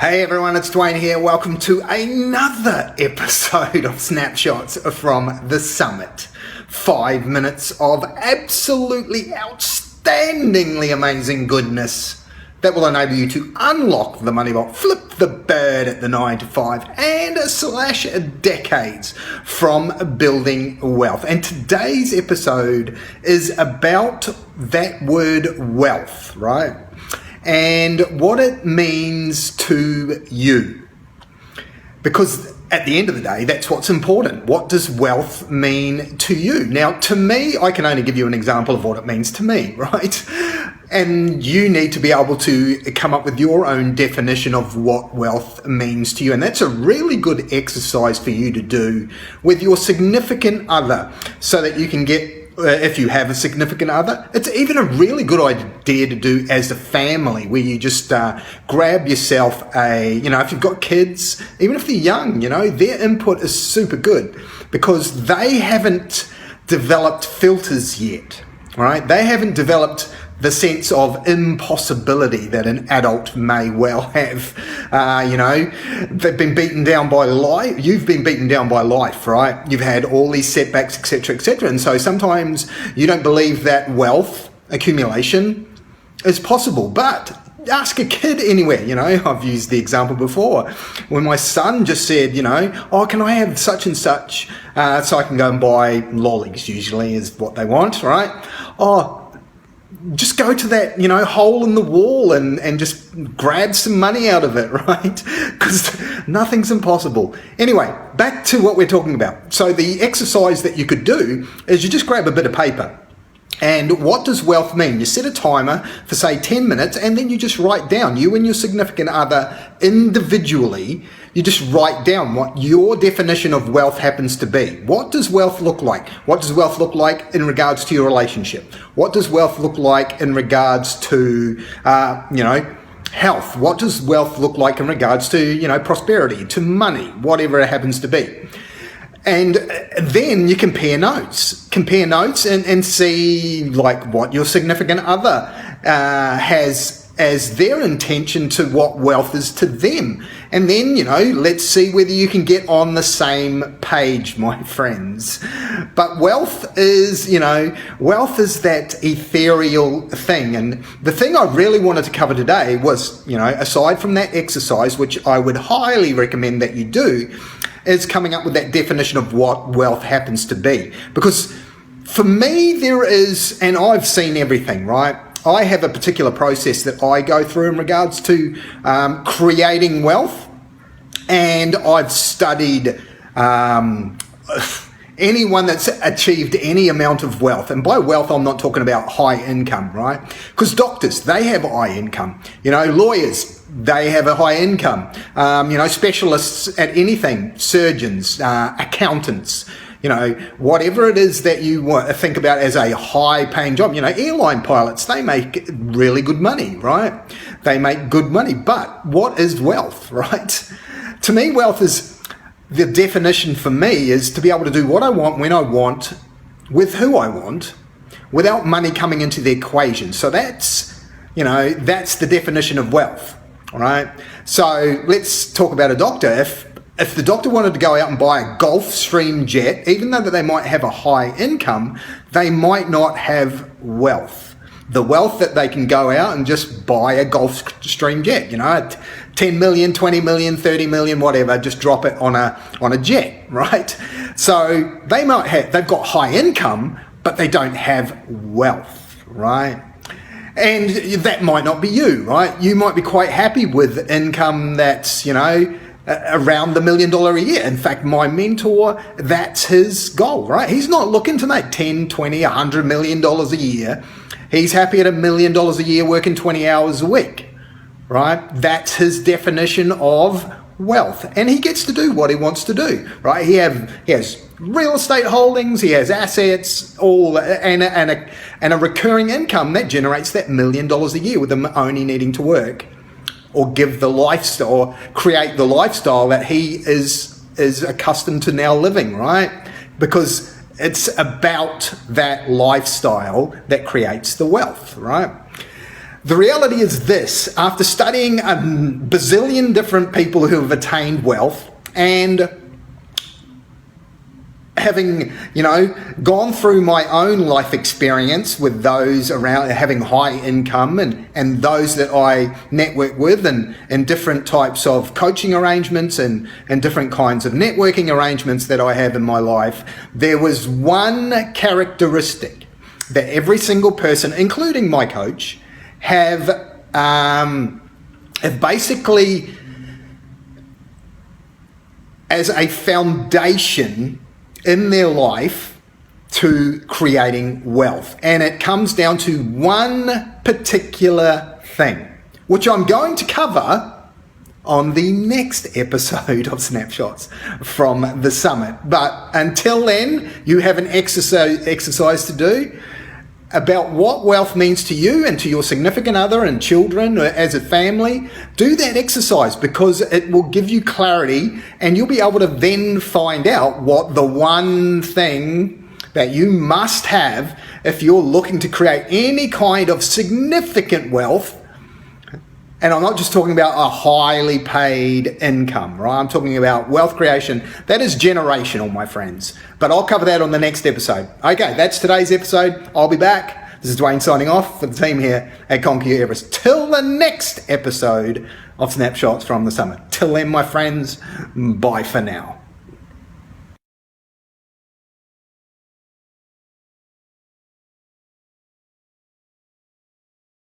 Hey everyone, it's Dwayne here. Welcome to another episode of Snapshots from the Summit. 5 minutes of absolutely outstandingly amazing goodness that will enable you to unlock the money vault, flip the bird at the 9 to 5, and slash decades from building wealth. And today's episode is about that word wealth, right? And what it means to you. Because at the end of the day, that's what's important. What does wealth mean to you? Now, to me, I can only give you an example of what it means to me, right? And you need to be able to come up with your own definition of what wealth means to you. And that's a really good exercise for you to do with your significant other so that you can get, if you have a significant other, it's even a really good idea to do as a family, where you just grab yourself if you've got kids, even if they're young, their input is super good because they haven't developed filters yet, right? They haven't developed the sense of impossibility that an adult may well have. They've been beaten down by life. You've been beaten down by life, right? You've had all these setbacks, etc., etc. And so sometimes you don't believe that wealth accumulation is possible. But ask a kid anywhere, I've used the example before. When my son just said, oh, can I have such and such so I can go and buy lollies, usually is what they want, right? Oh, just go to that, hole in the wall and just grab some money out of it, right? Because nothing's impossible. Anyway, back to what we're talking about. So the exercise that you could do is you just grab a bit of paper. And what does wealth mean? You set a timer for, say, 10 minutes, and then you just write down, you and your significant other individually, you just write down what your definition of wealth happens to be. What does wealth look like? What does wealth look like in regards to your relationship? What does wealth look like in regards to, health? What does wealth look like in regards to, prosperity, to money, whatever it happens to be? And then you compare notes and see what your significant other has as their intention to what wealth is to them. And then, let's see whether you can get on the same page, my friends. But wealth is that ethereal thing. And the thing I really wanted to cover today was, aside from that exercise, which I would highly recommend that you do, is coming up with that definition of what wealth happens to be. Because for me, there is, and I've seen everything, right? I have a particular process that I go through in regards to creating wealth, and I've studied anyone that's achieved any amount of wealth. And by wealth, I'm not talking about high income, right? Because doctors, they have high income. Lawyers, they have a high income. Specialists at anything, surgeons, accountants, whatever it is that you think about as a high-paying job. Airline pilots, they make really good money, right? They make good money. But what is wealth, right? To me, wealth is, the definition for me is to be able to do what I want, when I want, with who I want, without money coming into the equation. So that's the definition of wealth, all right? So let's talk about a doctor. If the doctor wanted to go out and buy a Gulfstream jet, even though that they might have a high income, they might not have wealth. The wealth that they can go out and just buy a Gulfstream jet, 10 million, 20 million, 30 million, whatever, just drop it on a jet, right? So they've got high income, but they don't have wealth, right? And that might not be you, right? You might be quite happy with income that's, around the $1 million a year. In fact, my mentor, that's his goal, right? He's not looking to make 10, 20, $100 million a year. He's happy at $1 million a year working 20 hours a week, right? That's his definition of wealth. And he gets to do what he wants to do, right? He has real estate holdings, he has assets, and a recurring income that generates that $1 million a year with him only needing to work or give the lifestyle, or create the lifestyle that he is accustomed to now living, right? Because it's about that lifestyle that creates the wealth, right? The reality is this: after studying a bazillion different people who have attained wealth and having, gone through my own life experience with those around having high income and those that I network with and different types of coaching arrangements and different kinds of networking arrangements that I have in my life, there was one characteristic that every single person, including my coach, have basically as a foundation in their life to creating wealth. And it comes down to one particular thing, which I'm going to cover on the next episode of Snapshots from the Summit. But until then, you have an exercise to do about what wealth means to you and to your significant other and children as a family. Do that exercise because it will give you clarity, and you'll be able to then find out what the one thing that you must have if you're looking to create any kind of significant wealth. And I'm not just talking about a highly paid income, right? I'm talking about wealth creation. That is generational, my friends. But I'll cover that on the next episode. Okay, that's today's episode. I'll be back. This is Dwayne signing off for the team here at Conquer Your Everest. Till the next episode of Snapshots from the Summit. Till then, my friends, bye for now.